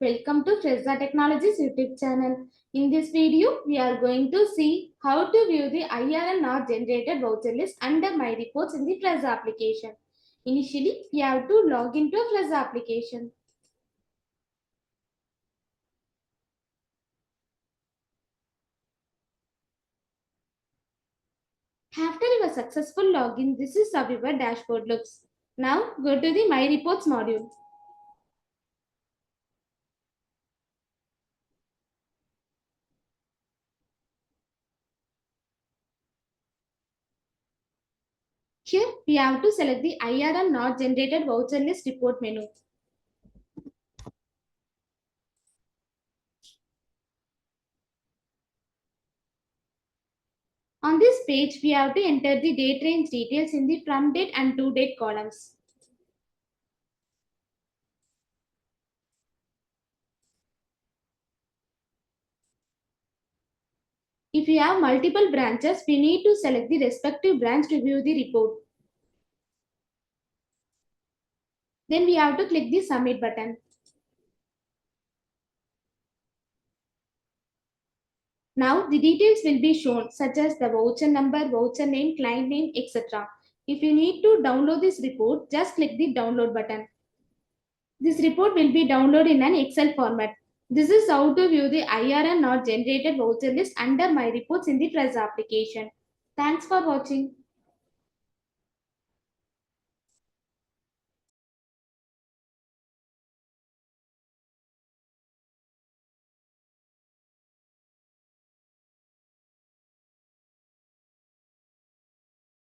Welcome to Fresa Technologies YouTube channel. In this video, we are going to see how to view the IRN not generated voucher list under My Reports in the Fresa application. Initially, we have to log into a Fresa application. After your successful login, this is how your dashboard looks. Now, go to the My Reports module. Here, we have to select the IRN not generated voucher list report menu. On this page, we have to enter the date range details in the from date and to date columns. If you have multiple branches, we need to select the respective branch to view the report. Then we have to click the submit button. Now the details will be shown such as the voucher number, voucher name, client name, etc. If you need to download this report, just click the download button. This report will be downloaded in an Excel format. This is how to view the IRN not generated voucher list under My Reports in the Fresa application. Thanks for watching.